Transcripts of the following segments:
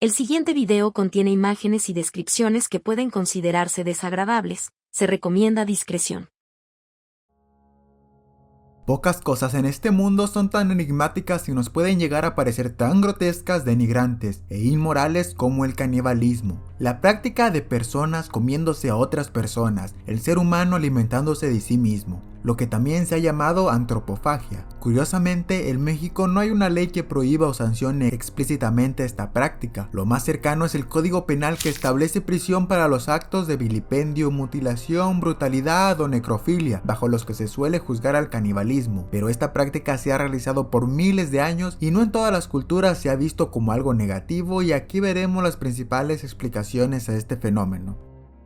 El siguiente video contiene imágenes y descripciones que pueden considerarse desagradables. Se recomienda discreción. Pocas cosas en este mundo son tan enigmáticas y nos pueden llegar a parecer tan grotescas, denigrantes e inmorales como el canibalismo. La práctica de personas comiéndose a otras personas, el ser humano alimentándose de sí mismo, lo que también se ha llamado antropofagia. Curiosamente, en México no hay una ley que prohíba o sancione explícitamente esta práctica. Lo más cercano es el Código Penal, que establece prisión para los actos de vilipendio, mutilación, brutalidad o necrofilia, bajo los que se suele juzgar al canibalismo. Pero esta práctica se ha realizado por miles de años y no en todas las culturas se ha visto como algo negativo, y aquí veremos las principales explicaciones a este fenómeno.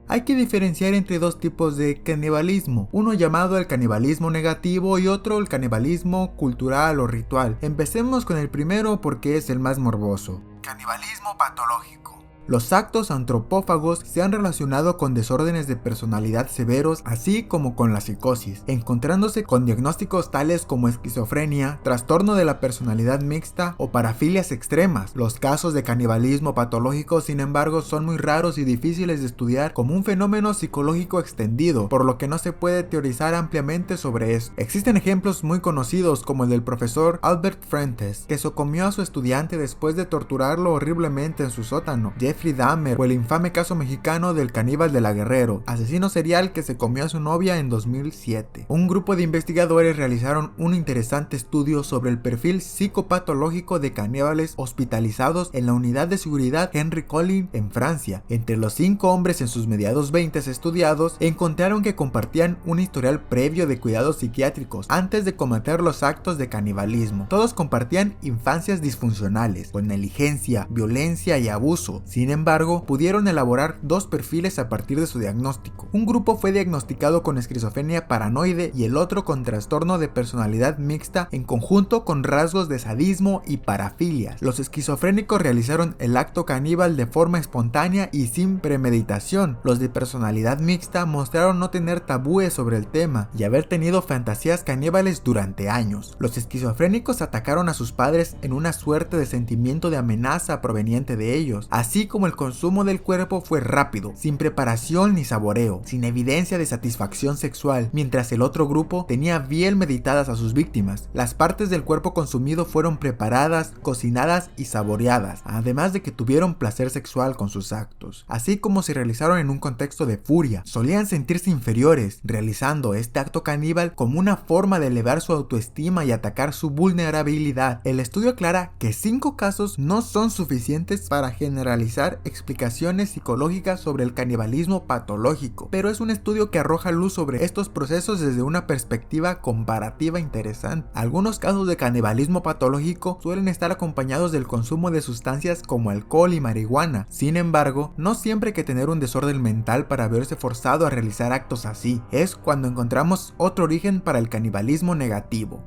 Hay que diferenciar entre dos tipos de canibalismo, uno llamado el canibalismo negativo y otro el canibalismo cultural o ritual. Empecemos con el primero porque es el más morboso. Canibalismo patológico. Los actos antropófagos se han relacionado con desórdenes de personalidad severos, así como con la psicosis, encontrándose con diagnósticos tales como esquizofrenia, trastorno de la personalidad mixta o parafilias extremas. Los casos de canibalismo patológico, sin embargo, son muy raros y difíciles de estudiar como un fenómeno psicológico extendido, por lo que no se puede teorizar ampliamente sobre esto. Existen ejemplos muy conocidos como el del profesor Albert Fuentes, que socomió a su estudiante después de torturarlo horriblemente en su sótano, Jeffrey Dahmer, o el infame caso mexicano del caníbal de la Guerrero, asesino serial que se comió a su novia en 2007. Un grupo de investigadores realizaron un interesante estudio sobre el perfil psicopatológico de caníbales hospitalizados en la unidad de seguridad Henry Collin en Francia. Entre los 5 hombres en sus mediados 20 estudiados, encontraron que compartían un historial previo de cuidados psiquiátricos antes de cometer los actos de canibalismo. Todos compartían infancias disfuncionales, con negligencia, violencia y abuso. Sin embargo, pudieron elaborar 2 perfiles a partir de su diagnóstico. Un grupo fue diagnosticado con esquizofrenia paranoide y el otro con trastorno de personalidad mixta, en conjunto con rasgos de sadismo y parafilia. Los esquizofrénicos realizaron el acto caníbal de forma espontánea y sin premeditación. Los de personalidad mixta mostraron no tener tabúes sobre el tema y haber tenido fantasías caníbales durante años. Los esquizofrénicos atacaron a sus padres en una suerte de sentimiento de amenaza proveniente de ellos, así como el consumo del cuerpo fue rápido, sin preparación ni saboreo, sin evidencia de satisfacción sexual, mientras el otro grupo tenía bien meditadas a sus víctimas. Las partes del cuerpo consumido fueron preparadas, cocinadas y saboreadas, además de que tuvieron placer sexual con sus actos, así como se realizaron en un contexto de furia. Solían sentirse inferiores, realizando este acto caníbal como una forma de elevar su autoestima y atacar su vulnerabilidad. El estudio aclara que 5 casos no son suficientes para generalizar explicaciones psicológicas sobre el canibalismo patológico, pero es un estudio que arroja luz sobre estos procesos desde una perspectiva comparativa interesante. Algunos casos de canibalismo patológico suelen estar acompañados del consumo de sustancias como alcohol y marihuana. Sin embargo, no siempre hay que tener un desorden mental para verse forzado a realizar actos así. Es cuando encontramos otro origen para el canibalismo negativo: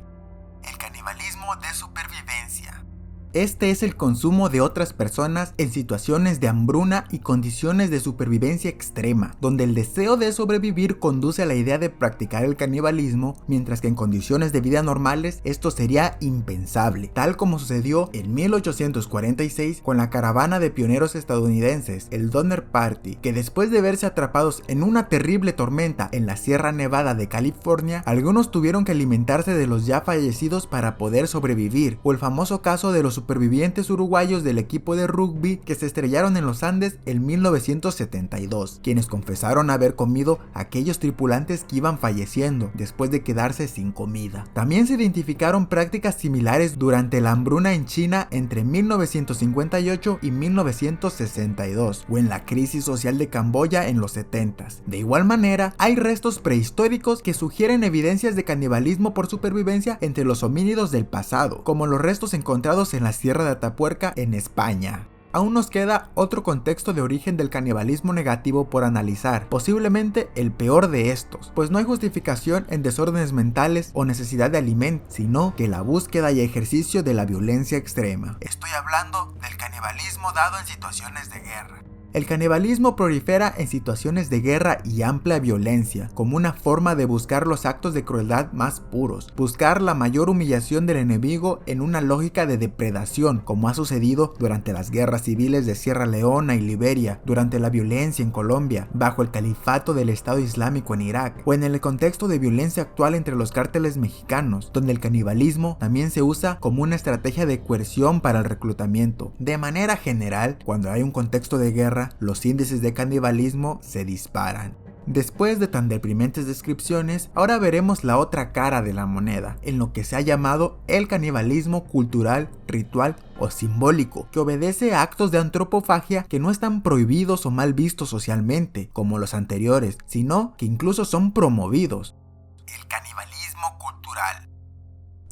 el canibalismo de supervivencia. Este es el consumo de otras personas en situaciones de hambruna y condiciones de supervivencia extrema, donde el deseo de sobrevivir conduce a la idea de practicar el canibalismo, mientras que en condiciones de vida normales esto sería impensable, tal como sucedió en 1846 con la caravana de pioneros estadounidenses, el Donner Party, que después de verse atrapados en una terrible tormenta en la Sierra Nevada de California, algunos tuvieron que alimentarse de los ya fallecidos para poder sobrevivir, o el famoso caso de los supervivientes uruguayos del equipo de rugby que se estrellaron en los Andes en 1972, quienes confesaron haber comido a aquellos tripulantes que iban falleciendo después de quedarse sin comida. También se identificaron prácticas similares durante la hambruna en China entre 1958 y 1962, o en la crisis social de Camboya en los 70s. De igual manera, hay restos prehistóricos que sugieren evidencias de canibalismo por supervivencia entre los homínidos del pasado, como los restos encontrados en la Sierra de Atapuerca en España. Aún nos queda otro contexto de origen del canibalismo negativo por analizar, posiblemente el peor de estos, pues no hay justificación en desórdenes mentales o necesidad de alimento, sino que la búsqueda y ejercicio de la violencia extrema. Estoy hablando del canibalismo dado en situaciones de guerra. El canibalismo prolifera en situaciones de guerra y amplia violencia, como una forma de buscar los actos de crueldad más puros, buscar la mayor humillación del enemigo en una lógica de depredación, como ha sucedido durante las guerras civiles de Sierra Leona y Liberia, durante la violencia en Colombia, bajo el califato del Estado Islámico en Irak, o en el contexto de violencia actual entre los cárteles mexicanos, donde el canibalismo también se usa como una estrategia de coerción para el reclutamiento. De manera general, cuando hay un contexto de guerra, los índices de canibalismo se disparan. Después de tan deprimentes descripciones, ahora veremos la otra cara de la moneda, en lo que se ha llamado el canibalismo cultural, ritual o simbólico, que obedece a actos de antropofagia que no están prohibidos o mal vistos socialmente, como los anteriores, sino que incluso son promovidos. El canibalismo cultural.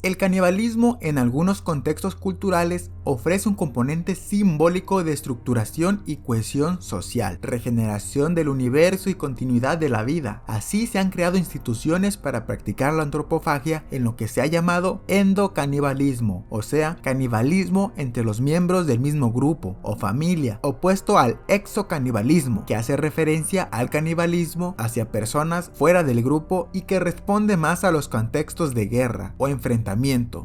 El canibalismo en algunos contextos culturales ofrece un componente simbólico de estructuración y cohesión social, regeneración del universo y continuidad de la vida. Así se han creado instituciones para practicar la antropofagia en lo que se ha llamado endocanibalismo, o sea, canibalismo entre los miembros del mismo grupo o familia, opuesto al exocanibalismo, que hace referencia al canibalismo hacia personas fuera del grupo y que responde más a los contextos de guerra o enfrentamiento.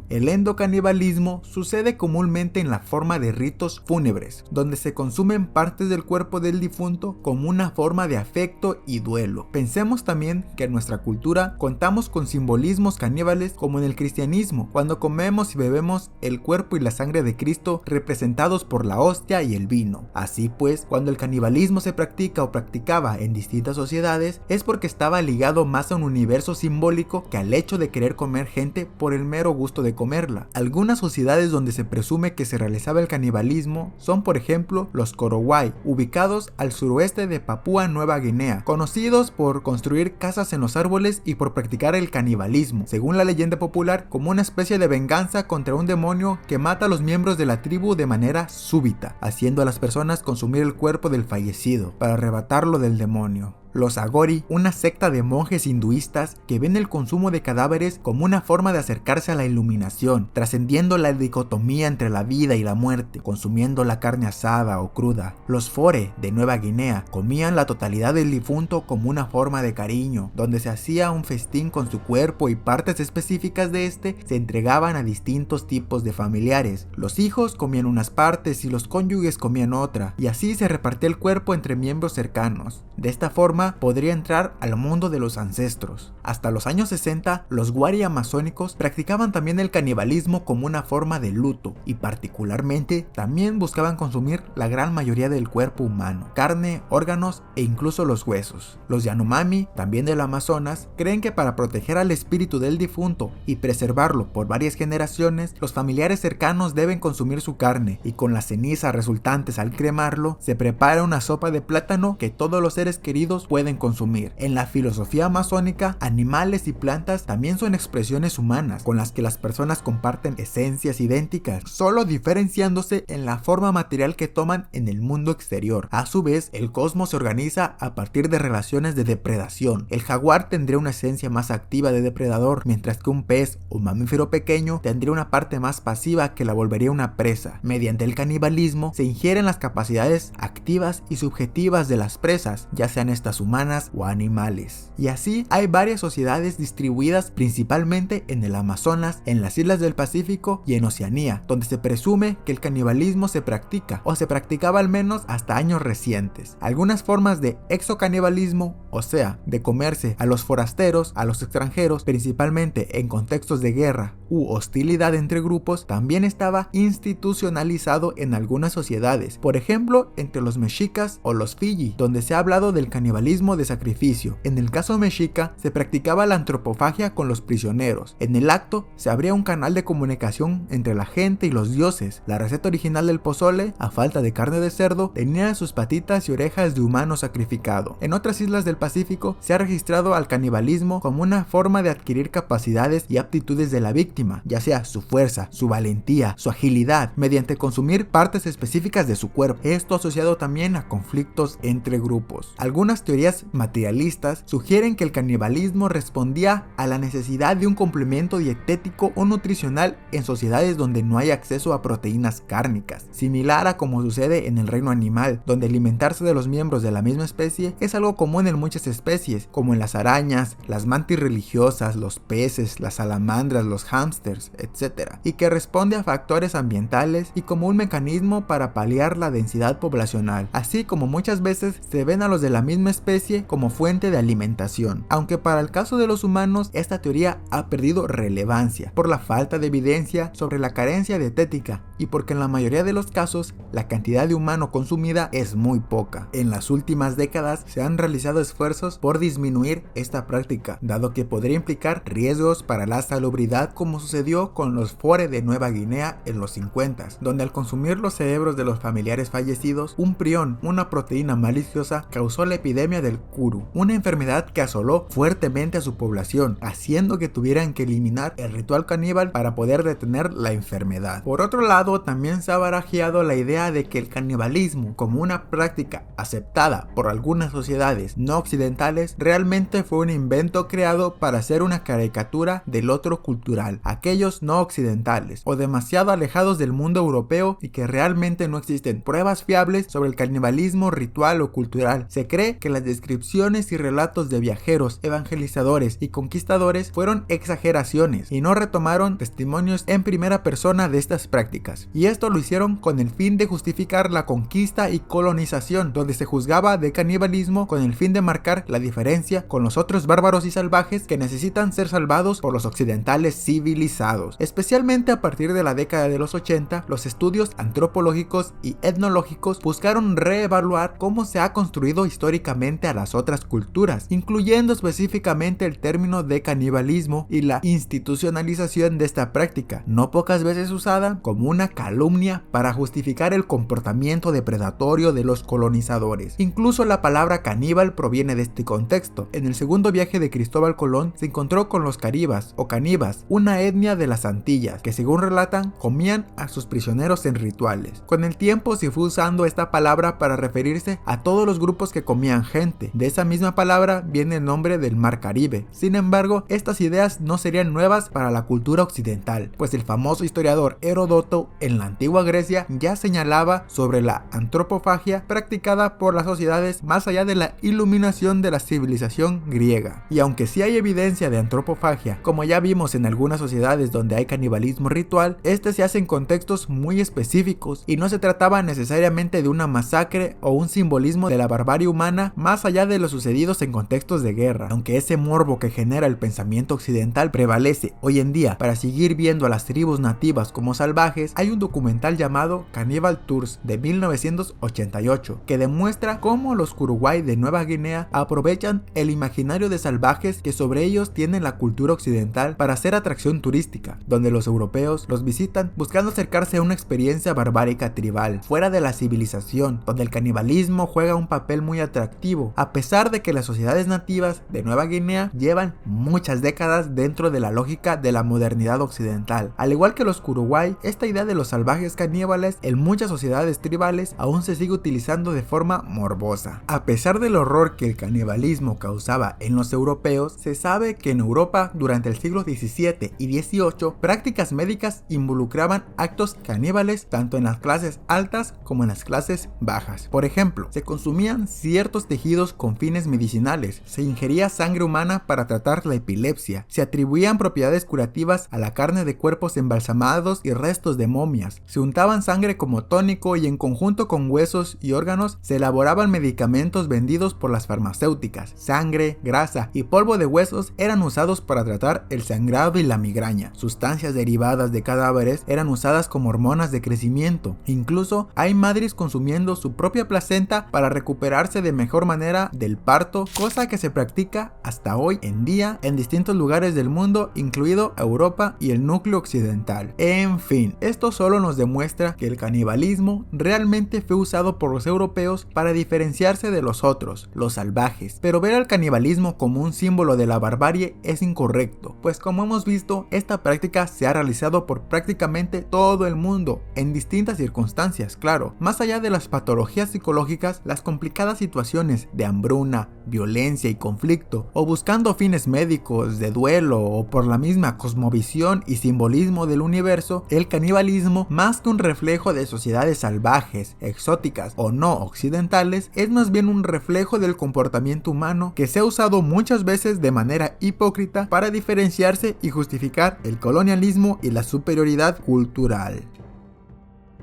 El endocanibalismo sucede comúnmente en la forma de ritos fúnebres, donde se consumen partes del cuerpo del difunto como una forma de afecto y duelo. Pensemos también que en nuestra cultura contamos con simbolismos caníbales como en el cristianismo, cuando comemos y bebemos el cuerpo y la sangre de Cristo representados por la hostia y el vino. Así pues, cuando el canibalismo se practica o practicaba en distintas sociedades, es porque estaba ligado más a un universo simbólico que al hecho de querer comer gente por el mero gusto de comerla. Algunas sociedades donde se presume que se realizaba el canibalismo son, por ejemplo, los Korowai, ubicados al suroeste de Papúa Nueva Guinea, conocidos por construir casas en los árboles y por practicar el canibalismo, según la leyenda popular, como una especie de venganza contra un demonio que mata a los miembros de la tribu de manera súbita, haciendo a las personas consumir el cuerpo del fallecido para arrebatarlo del demonio. Los Agori, una secta de monjes hinduistas que ven el consumo de cadáveres como una forma de acercarse a la iluminación, trascendiendo la dicotomía entre la vida y la muerte, consumiendo la carne asada o cruda. Los Fore, de Nueva Guinea, comían la totalidad del difunto como una forma de cariño, donde se hacía un festín con su cuerpo y partes específicas de este se entregaban a distintos tipos de familiares. Los hijos comían unas partes y los cónyuges comían otra, y así se repartía el cuerpo entre miembros cercanos. De esta forma, podría entrar al mundo de los ancestros. Hasta los años 60, los Wari amazónicos practicaban también el canibalismo como una forma de luto y particularmente también buscaban consumir la gran mayoría del cuerpo humano, carne, órganos e incluso los huesos. Los Yanomami, también del Amazonas, creen que para proteger al espíritu del difunto y preservarlo por varias generaciones, los familiares cercanos deben consumir su carne y con las cenizas resultantes al cremarlo, se prepara una sopa de plátano que todos los seres queridos pueden consumir. En la filosofía amazónica, animales y plantas también son expresiones humanas, con las que las personas comparten esencias idénticas, solo diferenciándose en la forma material que toman en el mundo exterior. A su vez, el cosmos se organiza a partir de relaciones de depredación. El jaguar tendría una esencia más activa de depredador, mientras que un pez o mamífero pequeño tendría una parte más pasiva que la volvería una presa. Mediante el canibalismo se ingieren las capacidades activas y subjetivas de las presas, ya sean estas humanas o animales. Y así hay varias sociedades distribuidas principalmente en el Amazonas, en las islas del Pacífico y en Oceanía, donde se presume que el canibalismo se practica o se practicaba al menos hasta años recientes. Algunas formas de exocanibalismo, o sea, de comerse a los forasteros, a los extranjeros, principalmente en contextos de guerra u hostilidad entre grupos, también estaba institucionalizado en algunas sociedades, por ejemplo entre los mexicas o los Fiji, donde se ha hablado del canibalismo de sacrificio. En el caso mexica se practicaba la antropofagia con los prisioneros. En el acto se abría un canal de comunicación entre la gente y los dioses. La receta original del pozole, a falta de carne de cerdo, tenía sus patitas y orejas de humano sacrificado. En otras islas del Pacífico se ha registrado al canibalismo como una forma de adquirir capacidades y aptitudes de la víctima, ya sea su fuerza, su valentía, su agilidad, mediante consumir partes específicas de su cuerpo. Esto asociado también a conflictos entre grupos. Algunas teorías teorías materialistas sugieren que el canibalismo respondía a la necesidad de un complemento dietético o nutricional en sociedades donde no hay acceso a proteínas cárnicas, similar a como sucede en el reino animal, donde alimentarse de los miembros de la misma especie es algo común en muchas especies, como en las arañas, las mantis religiosas, los peces, las salamandras, los hámsters, etc., y que responde a factores ambientales y como un mecanismo para paliar la densidad poblacional, así como muchas veces se ven a los de la misma especie como fuente de alimentación, aunque para el caso de los humanos esta teoría ha perdido relevancia por la falta de evidencia sobre la carencia dietética y porque en la mayoría de los casos la cantidad de humano consumida es muy poca. En las últimas décadas se han realizado esfuerzos por disminuir esta práctica, dado que podría implicar riesgos para la salubridad, como sucedió con los Fore de Nueva Guinea en los 50s, donde al consumir los cerebros de los familiares fallecidos, un prión, una proteína maliciosa, causó la epidemia del Kuru, una enfermedad que asoló fuertemente a su población, haciendo que tuvieran que eliminar el ritual caníbal para poder detener la enfermedad. Por otro lado, también se ha barajeado la idea de que el canibalismo, como una práctica aceptada por algunas sociedades no occidentales, realmente fue un invento creado para hacer una caricatura del otro cultural, aquellos no occidentales o demasiado alejados del mundo europeo, y que realmente no existen pruebas fiables sobre el canibalismo ritual o cultural. Se cree que las descripciones y relatos de viajeros, evangelizadores y conquistadores fueron exageraciones y no retomaron testimonios en primera persona de estas prácticas, y esto lo hicieron con el fin de justificar la conquista y colonización, donde se juzgaba de canibalismo con el fin de marcar la diferencia con los otros bárbaros y salvajes que necesitan ser salvados por los occidentales civilizados. Especialmente a partir de la década de los 80, los estudios antropológicos y etnológicos buscaron reevaluar cómo se ha construido históricamente a las otras culturas, incluyendo específicamente el término de canibalismo y la institucionalización de esta práctica, no pocas veces usada como una calumnia para justificar el comportamiento depredatorio de los colonizadores. Incluso la palabra caníbal proviene de este contexto. En el segundo viaje de Cristóbal Colón se encontró con los caribas o canibas, una etnia de las Antillas que, según relatan, comían a sus prisioneros en rituales. Con el tiempo se fue usando esta palabra para referirse a todos los grupos que comían gente. De esa misma palabra viene el nombre del Mar Caribe. Sin embargo, estas ideas no serían nuevas para la cultura occidental, pues el famoso historiador Heródoto en la antigua Grecia ya señalaba sobre la antropofagia practicada por las sociedades más allá de la iluminación de la civilización griega. Y aunque sí hay evidencia de antropofagia, como ya vimos en algunas sociedades donde hay canibalismo ritual, este se hace en contextos muy específicos y no se trataba necesariamente de una masacre o un simbolismo de la barbarie humana más allá de los sucedidos en contextos de guerra. Aunque ese morbo que genera el pensamiento occidental prevalece hoy en día para seguir viendo a las tribus nativas como salvajes, hay un documental llamado Cannibal Tours de 1988 que demuestra cómo los Kuruwai de Nueva Guinea aprovechan el imaginario de salvajes que sobre ellos tiene la cultura occidental para hacer atracción turística, donde los europeos los visitan buscando acercarse a una experiencia barbárica tribal, fuera de la civilización, donde el canibalismo juega un papel muy atractivo, a pesar de que las sociedades nativas de Nueva Guinea llevan muchas décadas dentro de la lógica de la modernidad occidental. Al igual que los Kuruwai, esta idea de los salvajes caníbales en muchas sociedades tribales aún se sigue utilizando de forma morbosa. A pesar del horror que el canibalismo causaba en los europeos, se sabe que en Europa durante el siglo XVII y XVIII prácticas médicas involucraban actos caníbales tanto en las clases altas como en las clases bajas. Por ejemplo, se consumían ciertos tejidos con fines medicinales, se ingería sangre humana para tratar la epilepsia, se atribuían propiedades curativas a la carne de cuerpos embalsamados y restos de momias, se untaban sangre como tónico y en conjunto con huesos y órganos se elaboraban medicamentos vendidos por las farmacéuticas. Sangre, grasa y polvo de huesos eran usados para tratar el sangrado y la migraña. Sustancias derivadas de cadáveres eran usadas como hormonas de crecimiento. Incluso hay madres consumiendo su propia placenta para recuperarse de mejor manera del parto, cosa que se practica hasta hoy en día en distintos lugares del mundo, incluido Europa y el núcleo occidental. En fin, esto solo nos demuestra que el canibalismo realmente fue usado por los europeos para diferenciarse de los otros, los salvajes. Pero ver al canibalismo como un símbolo de la barbarie es incorrecto, pues como hemos visto, esta práctica se ha realizado por prácticamente todo el mundo, en distintas circunstancias, claro. Más allá de las patologías psicológicas, las complicadas situaciones situaciones de hambruna, violencia y conflicto, o buscando fines médicos, de duelo o por la misma cosmovisión y simbolismo del universo, el canibalismo, más que un reflejo de sociedades salvajes, exóticas o no occidentales, es más bien un reflejo del comportamiento humano que se ha usado muchas veces de manera hipócrita para diferenciarse y justificar el colonialismo y la superioridad cultural.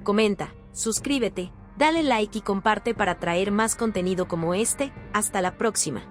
Comenta, suscríbete, dale like y comparte para traer más contenido como este. Hasta la próxima.